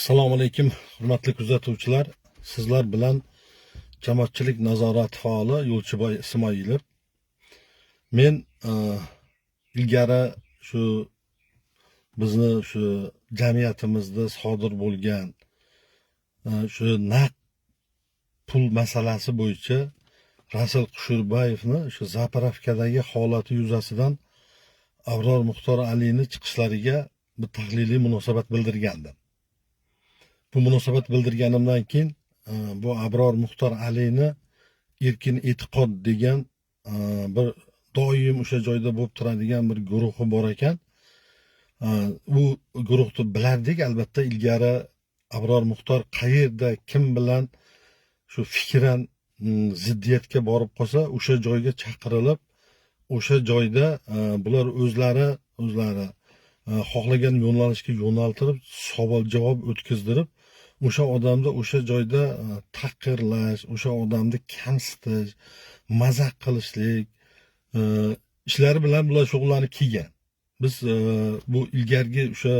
Assalomu alaykum, hurmatli kuzatuvchilar. Sizlar bilan jamoatchilik nazorati faoli Yo'lchiboy Ismoilov. Men ilgari shu bizni shu jamiyatimizda sodir bo'lgan shu naqd pul masalasi bo'yicha Rasul Qushurbayevni shu Zapravkadagi holati yuzasidan Abror Muxtor Alini chiqishlariga bir tahliliy munosabat bildirgandim. Bu munosabat bildirganimdan keyin bu Abror Muxtor Alini erkin e'tiqod degan bir doim o'sha joyda bo'lib turadigan bir guruhi bor ekan. Bu guruhni bilardik, albatta ilgari Abror Muxtor qayerda kim bilan shu fikran ziddiyatga borib qolsa o'sha joyga chaqirilib, o'sha joyda bular o'zlari xohlagan yo'nalishga yo'naltirib, savol-javob o'tkazdirib, o'sha odamni o'sha joyda taqirlash, o'sha odamni kamsitish, mazaq qilishlik ishlari bilan bular shug'ullanib kelgan. Biz bu ilgargi o'sha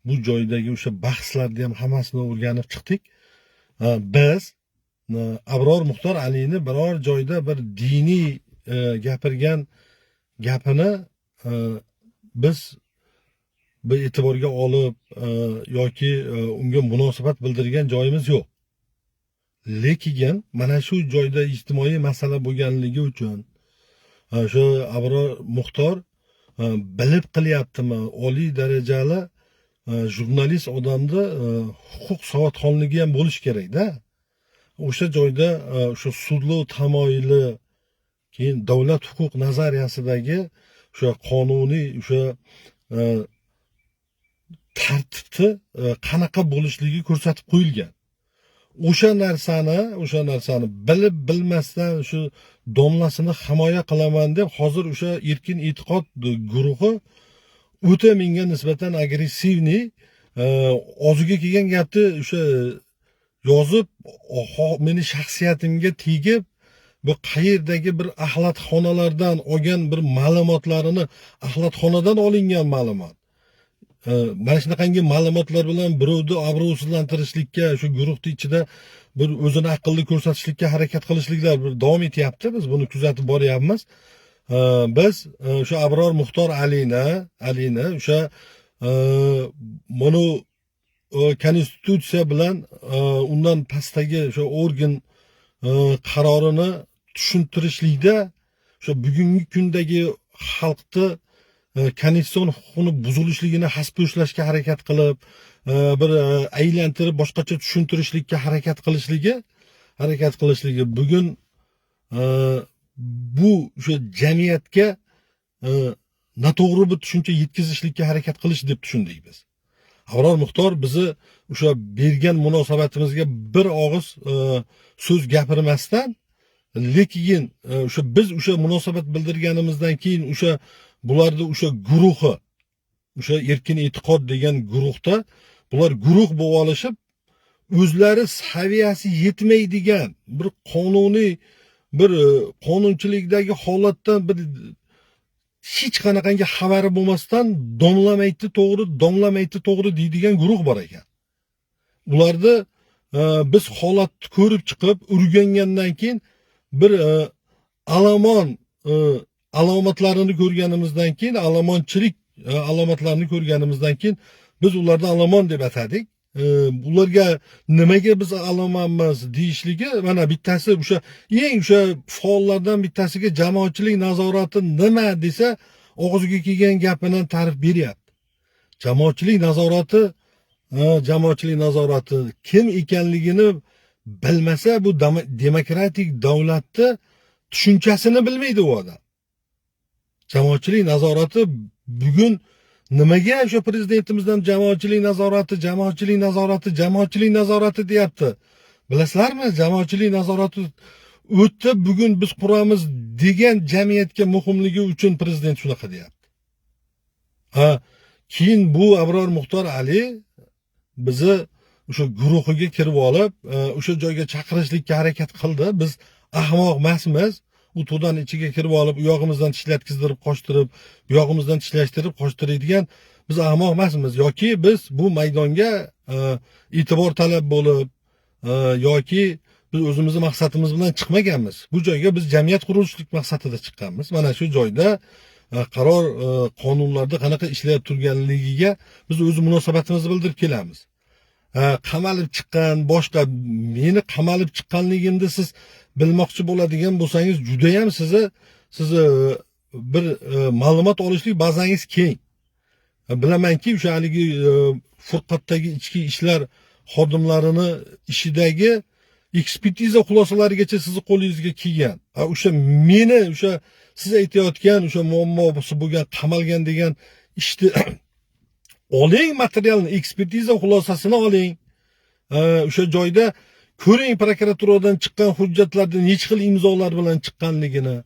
bu joydagi o'sha bahslarni ham hammasini o'rganib chiqdik. Biz Abror Muxtor Alini biror joyda bir diniy gapirgan gapini biz bir e'tiborga olib yoki unga munosabat bildirgan joyimiz yo'q. Lekin mana shu joyda ijtimoiy masala bo'lganligi uchun shu Abror Muxtor bilib qilyaptimi, oliy darajali jurnalist odamda huquq savodxonligi ham bo'lish kerak-da. O'sha joyda o'sha sudlov tamoyili, keyin davlat huquq nazariyasidagi o'sha qonuniy o'sha tartibni qanaqa bo'lishligi ko'rsatib qo'yilgan. O'sha narsani bilib bilmasdan shu domlasini himoya qilaman deb hozir o'sha erkin e'tiqod guruhi o'ta menga nisbatan agressivniy og'ziga kelgan gapni o'sha yozib, meni shaxsiyatimga tegib, bu qayerdagi bir axlatxonalardan olgan bir ma'lumotlarini, axlatxonadan olingan ma'lumot. Mana shunaqangi ma'lumotlar bilan birovni obro'sizlantirishlikka, shu guruhni ichida bir o'zini aqlli ko'rsatishlikka harakat qilishliklar bir davom etyapti. Biz buni kuzatib boryapmiz. Biz o'sha Abror Muxtor Alini o'sha mana konstitutsiya bilan undan pastdagi o'sha organ qarorini tushuntirishlikda o'sha bugungi kundagi xalqni konstitutsion huquqini buzilishligini hasbi ushlashga harakat qilib, bir aylantirib boshqacha tushuntirishlikka harakat qilishligi bugun bu o'sha jamiyatga noto'g'ri bir tushuncha yetkazishlikka harakat qilish deb tushundik biz. Abror Muxtor bizni o'sha bergan munosabatimizga bir og'iz so'z gapirmasdan, lekin o'sha biz o'sha munosabat bildirganimizdan keyin o'sha bularni o'sha guruhi, o'sha erkin e'tiqod degan guruhda bular guruh bo'lib olishib, o'zlari saviyasi yetmaydigan bir qonuniy bir qonunchilikdagi holatdan bir hech qanaqangi xabari bo'lmasdan domlamaydi to'g'ri deydigan guruh bor ekan. Ularni biz holatni ko'rib chiqib, o'rgangandan keyin bir alomatlarini ko'rganimizdan keyin, alomonchilik alomatlarini ko'rganimizdan keyin biz ularni alomon deb atadik. Ularga nimaga biz alomonmiz deyishligi, mana bittasi o'sha faollardan bittasiga jamoatchilik nazorati nima desa, og'ziga kelgan gapini ta'rif beryapti. Jamoatchilik nazorati kim ekanligini bilmasa, bu demokratik davlatni tushunchasini bilmaydi u odam. Jamoatchilik nazorati bugun nimaga o'sha prezidentimizdan jamoatchilik nazorati deyapti? Bilasizlarmi? Jamoatchilik nazorati o'tdi, bugun biz quramiz degan jamiyatga muhimligi uchun prezident shunaqa deyapti. Keyin bu Abror Muxtor Ali bizni o'sha guruhiga kirib olib, o'sha joyga chaqirishlikka harakat qildi. Biz ahmoq emasmiz. U to'dan ichiga kirib olib, u yog'imizdan tishlatkizdirib qochtirib, bu yog'imizdan tishlashtirib qochtiradigan biz ahmoq emasmiz, yoki biz bu maydonga e'tibor talab bo'lib yoki biz o'zimizni maqsadimiz bilan chiqmaganmiz. Bu joyga biz jamiyat qurilishlik maqsadida chiqqanmiz. Mana shu joyda qaror qonunlarda qanaqa ishlayib turganligiga biz o'z munosabatimizni bildirib kelamiz. Qamalib chiqqan, boshqa meni qamalib chiqqanligimni siz bilmoqchi bo'ladigan bo'lsangiz, juda ham sizni bir ma'lumot olishlik bazangiz keng. Bilamanki, o'sha haligi Furqatdagi ichki ishlar xodimlarini ishidagi ekspertiza xulosalarigacha sizni qo'lingizga kelgan. O'sha meni o'sha siz aytayotgan o'sha muammosi bo'lgan qamalgan degan ishni oling, materialni, ekspertiza xulosasini oling. O'sha joyda ko'ring prokuraturadan chiqqan hujjatlarda necha xil imzolar bilan chiqqanligini.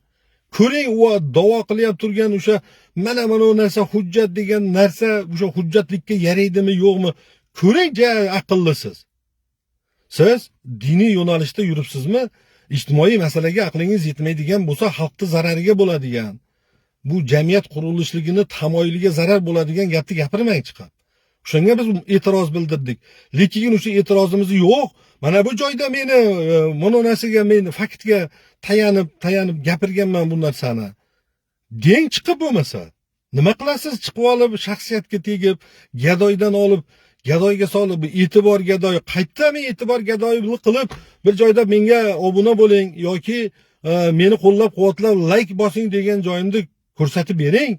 Ko'ring, u da'vo qilyapti turgan o'sha mana bu narsa hujjat degan narsa o'sha hujjatlikka yaraydimi yo'qmi? Ko'ring, aqllisiz. Siz diniy yo'nalishda yuribsizmi? Ijtimoiy masalaga aqlingiz yetmaydigan bo'lsa, xalqni zarariga bo'ladigan, bu jamiyat qurilishligini tamoyiliga zarar bo'ladigan gapni gapirmang chiqib. Shunga biz e'tiroz bildirdik. Lekin o'sha e'tirozimiz yo'q. Mana bu joyda meni mana narsaga men faktga tayanib gapirganman bu narsani. Deng chiqib bo'lmasa. Nima qilasiz? Chiqib olib shaxsiyatga tegib, gadoydan olib, gadoyga solib, e'tibor gadoy, qaytami e'tibor gadoy qilib bir joyda menga obuna bo'ling yoki meni qo'llab-quvvatlab like bosing degan joyimni ko'rsatib bering.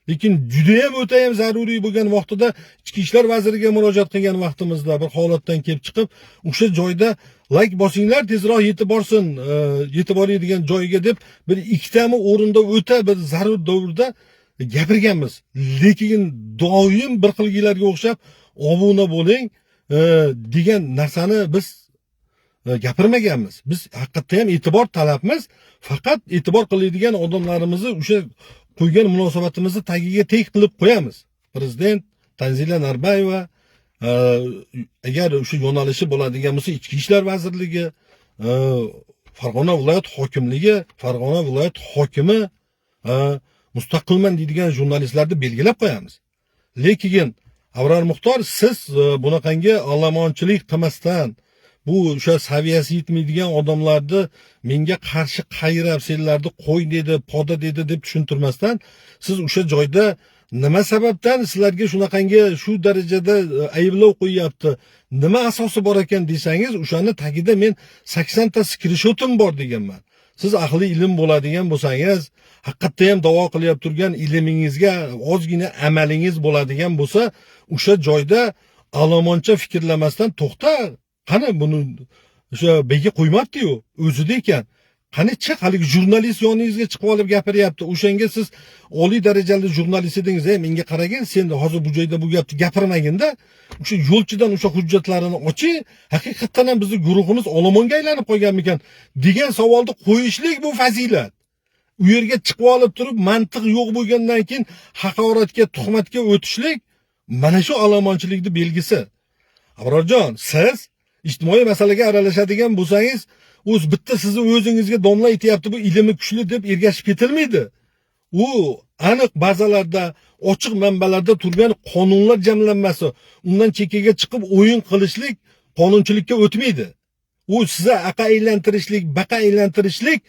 Lekin juda ham o'ta ham zaruriy bo'lgan vaqtida Ichki ishlar vaziriga murojaat qilgan vaqtimizda bir holatdan kelib chiqib, o'sha joyda like bosinglar, tezroq yetib borsin, yetib boradigan joyga deb bir ikkitami o'rinda o'ta bir zarur davrda gapirganmiz. Lekin doim bir xilgilarga o'xshab obuna bo'ling degan narsani biz gapirmaganmiz. Biz haqiqatda ham e'tibor talabmiz. Faqat e'tibor qiladigan odamlarimizni o'sha qo'ygan munosabatimizni tagiga tek qilib qo'yamiz. Prezident Tanzila Narbayeva agar o'sha yo'nalishi bo'ladigan bo'lsa, Ichki ishlar vazirligi, Farg'ona viloyat hokimligi, Farg'ona viloyat hokimi, mustaqilman deydigan jurnalistlarni belgilab qo'yamiz. Lekin Abror Muxtor, siz bunaqangi olamonchilik qilmasdan, bu o'sha saviyasi yetmaydigan odamlarni menga qarshi qayrab, senlarni qo'y dedi, poda dedi deb tushuntirmasdan, siz o'sha joyda nima sababdan sizlarga shunaqangi shu darajada ayblov qo'yyapti, nima asosi bor ekan desangiz, o'shani tagida men 80 ta screenshotim bor deganman. Siz ahli ilm bo'ladigan bo'lsangiz, haqiqatda ham da'vo qilyap turgan ilmingizga ozgina amalingiz bo'ladigan bo'lsa, o'sha joyda alomoncha fikrlamasdan to'xta. Qani buni o'sha bega qo'ymabdi-yu, o'zida ekan. Qani chiq, haligi jurnalist yoningizga chiqib olib gapiryapti. O'shanga siz oliy darajali jurnalist edingiz, menga qaragin, sen hozir bu joyda bu gapni gapirmaginda, o'sha yo'lchidan o'sha hujjatlarini oching, haqiqatdan ham bizning guruhimiz olomonga aylanib qolganmikan degan savolni qo'yishlik bu fazilat. U yerga chiqib olib turib, mantiq yo'q bo'lgandan keyin haqoratga, tuhmatga o'tishlik mana shu olomonchilikning belgisi. Abrorjon, siz ijtimoiy masalaga aralashadigan bo'lsangiz, o'z bitta sizni o'zingizga domla aytayapti, bu ilmi kuchli deb ergashib ketilmaydi. U aniq bazalarda, ochiq manbalarda turgan qonunlar jamlanmasi, undan chekkaga chiqib o'yin qilishlik qonunchilikka o'tmaydi. U sizni aqa aylantirishlik, baqa aylantirishlik,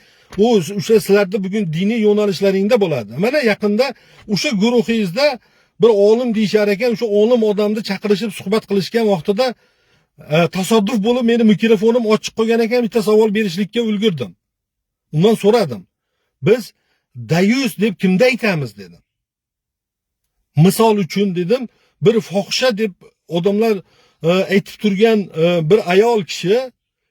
u o'sha sizlarda bugun diniy yo'nalishlaringda bo'ladi. Mana yaqinda o'sha guruhingizda bir olim deyishar ekan, o'sha olim odamni chaqirishib suhbat qilishgan vaqtida tasodif bo'lib meni mikrofonim ochiq qolgan ekan, bitta savol berishlikka ulgurdim. Undan so'radim. Biz dayus deb kimda aytamiz dedim. Misol uchun dedim, bir fohisha deb odamlar aytib turgan bir ayol kishi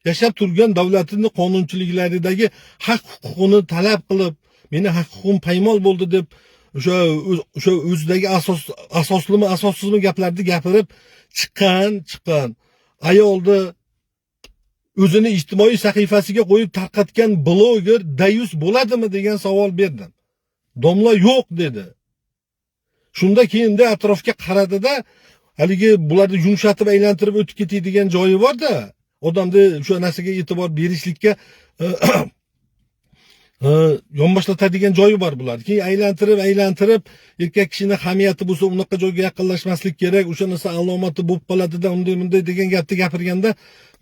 yashab turgan davlatining qonunchiliklaridagi haq huquqini talab qilib, meni haq huquqim paymol bo'ldi deb o'sha o'zidagi asoslimi asossizmi gaplarni gapirib chiqqan ayolni o'zini ijtimoiy sahifasiga qo'yib tarqatgan bloger dayus bo'ladimi degan savol berdim. Domla yo'q dedi. Shunda keyinda atrofga qaradida, haligi bularni yumshatib aylantirib o'tib ketadigan joyi bor-da, odamni o'sha narsaga e'tibor berishlikka yonboshlatadigan joyi bor bular. Keyin aylantirib erkak kishini hamiyati bo'lsa, unaqa joyga yaqinlashmaslik kerak, o'sha narsa alomati bo'lib qoladi-da, unday degan gapni gapirganda,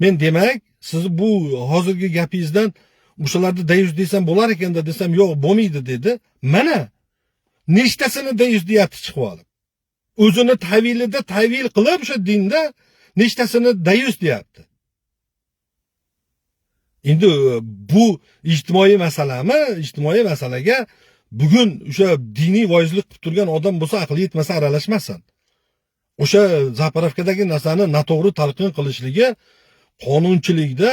men demak, siz bu hozirgi gapingizdan o'shalarni deyuz desam bo'lar ekanda desam, yo'q, bo'lmaydi dedi. Mana nechtasini deyuz deyapti chiqib olib. O'zini tavil qilib o'sha dinda nechtasini deyuz deyapti. Endi bu ijtimoiy masalami? Ijtimoiy masalaga bugun o'sha diniy voizlik qilib turgan odam bo'lsa, aqli yetmasa aralashmasin. O'sha Zaparovkadagi narsani noto'g'ri talqin qilishligi qonunchilikda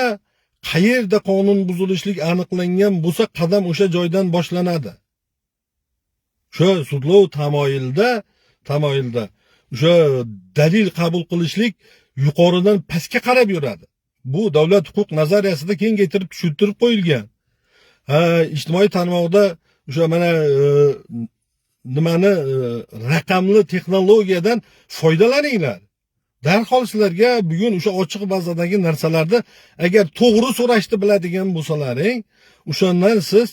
qayerda qonun buzilishlik aniqlangan bo'lsa, qadam o'sha joydan boshlanadi. O'sha sudlov tamoyilda o'sha dalil qabul qilishlik yuqoridan pastga qarab yuradi. Bu davlat huquq nazariyasida kengaytirib tushuntirib qo'yilgan. Ijtimoiy tarmoqda o'sha mana nimani raqamli texnologiyadan foydalaninglar. Darhol sizlarga bugun o'sha ochiq bazadagi narsalarni agar to'g'ri so'rashni biladigan bo'lsalaring, o'shandan siz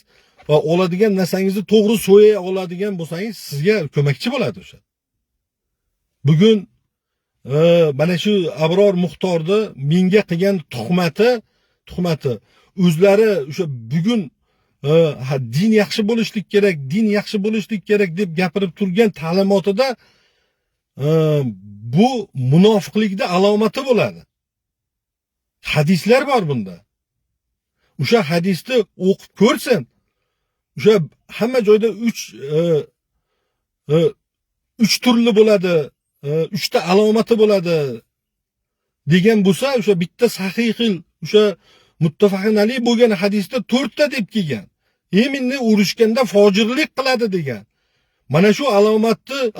oladigan narsangizni to'g'ri so'ray oladigan bo'lsangiz, sizga ko'makchi bo'ladi o'sha. Bugun mana shu Abror Muxtorni menga qilgan tuhmati o'zlari o'sha bugun din yaxshi bo'lishlik kerak deb gapirib turgan ta'limotida bu munofiqlikda alomati bo'ladi. Hadislar bor bunda. O'sha hadisni o'qib ko'rsin. O'sha hamma joyda 3 turli bo'ladi. 3 ta alomati bo'ladi degan bo'lsa, o'sha bitta sahihil, o'sha muttafaqin alayh bo'lgan hadisda 4 ta deb kelgan. Eminni urushganda fojirlik qiladi degan. Mana shu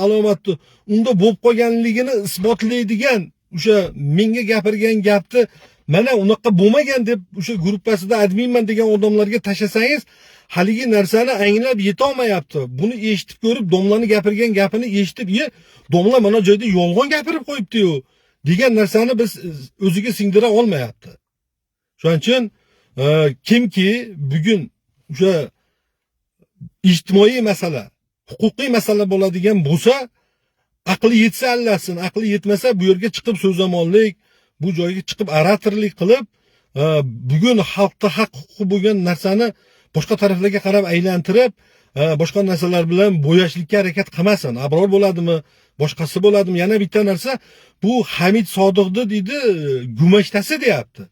alomatni unda bo'lib qolganligini isbotlaydigan o'sha menga gapirgan gapni mana unaqa bo'lmagan deb o'sha gruppasida adminman degan odamlarga tashlasangiz, haligi narsani anglab yetolmayapti. Buni eshitib ko'rib, domlani gapirgan gapini eshitib, domla mana joyda yolg'on gapirib qo'yibdi-yu degan narsani biz o'ziga singdira olmayapti. Shuning uchun kimki bugun o'sha ijtimoiy masala, huquqiy masala bo'ladigan bo'lsa, aqli yetsa allasin, aqli yetmasa bu yerga chiqib so'zamonlik, bu joyga chiqib oratorlik qilib, bugun xalqda haq huquqi bo'lgan narsani boshqa taraflarga qarab aylantirib, boshqa narsalar bilan bo'yashlikka harakat qilmasin. Abror bo'ladimi, boshqasi bo'ladimi? Yana bitta narsa, bu Hamid Sodiqni deydi, gumashtasi deyapti.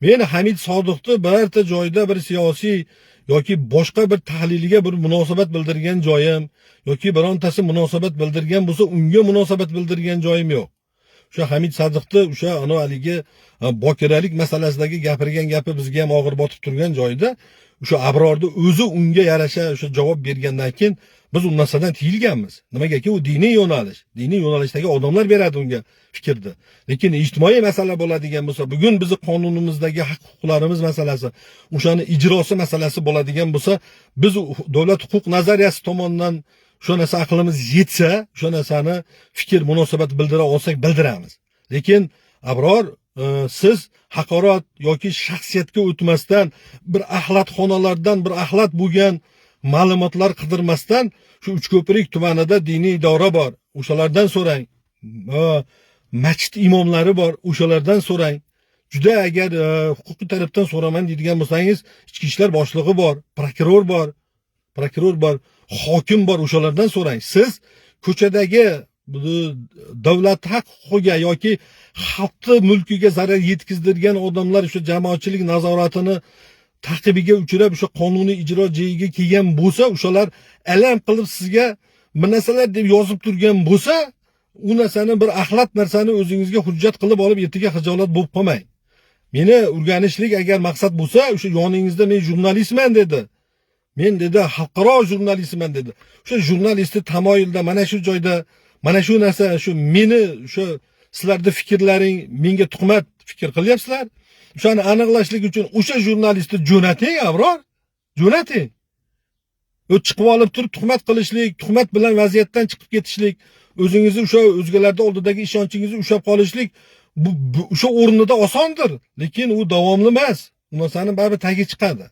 Men Hamid Sodiqni birorta joyda bir siyosiy yoki boshqa bir tahliliga bir munosabat bildirgan joyim yoki birontasi munosabat bildirgan bo'lsa, unga munosabat bildirgan joyim yo'q. O'sha Hamid Sodiqni o'sha haligi bokiralik masalasidagi gapirgan gapi bizga ham og'ir botib turgan joyda o'sha Abrorni o'zi unga yarasha o'sha javob bergandan keyin biz u narsadan tiyilganmiz. Nimagaki u diniy yo'nalish. Diniy yo'nalishdagi odamlar beradi unga fikrni. Lekin ijtimoiy masala bo'ladigan bo'lsa, bugun bizning qonunimizdagi haq huquqlarimiz masalasi, o'shani ijrosi masalasi bo'ladigan bo'lsa, biz davlat huquq nazariyasi tomonidan o'sha narsa aqlimiz yetsa, o'sha narsani fikr, munosabat bildira olsak bildiramiz. Lekin Abror, siz haqorat yoki shaxsiyatga o'tmasdan, bir axlatxonalardan bir axlat bo'lgan ma'lumotlar qidirmasdan shu Uchko'prik tumanida diniy idora bor, o'shalardan so'rang. Masjid imomlari bor, o'shalardan so'rang. Juda agar huquqiy tarafdan so'raman deydigan bo'lsangiz, ichki ishlar boshlig'i bor, prokuror bor, hokim bor, o'shalardan so'rang. Siz ko'chadagi davlat haq huquqiga yoki xalqni mulkiga zarar yetkazdirgan odamlar o'sha jamoatchilik nazoratini taqibiga uchrab o'sha qonuniy ijro joyiga kelgan bo'lsa, o'shalar alam qilib sizga bir narsalar deb yozib turgan bo'lsa, u narsani bir axlat narsani o'zingizga hujjat qilib olib ertaga xijolat bo'lib qolmang. Meni o'rganishlik agar maqsad bo'lsa, o'sha yoningizda men jurnalistman dedi. Men dedi xalqaro jurnalistman dedi. O'sha jurnalistni tamoyilda mana shu joyda mana shu narsa, shu meni o'sha sizlarning fikrlaring menga tuhmat fikr qilyapsizlar. O'shani aniqlashlik uchun o'sha jurnalistni jo'nating, Abror. Jo'nating. O chiqib olib turib tuhmat qilishlik, tuhmat bilan vaziyatdan chiqib ketishlik, o'zingizni o'sha o'zgalarning oldidagi ishonchingizni ushlab qolishlik bu o'sha o'rnida osondir, lekin u davomli emas. Bu narsaning baribir tagi chiqadi.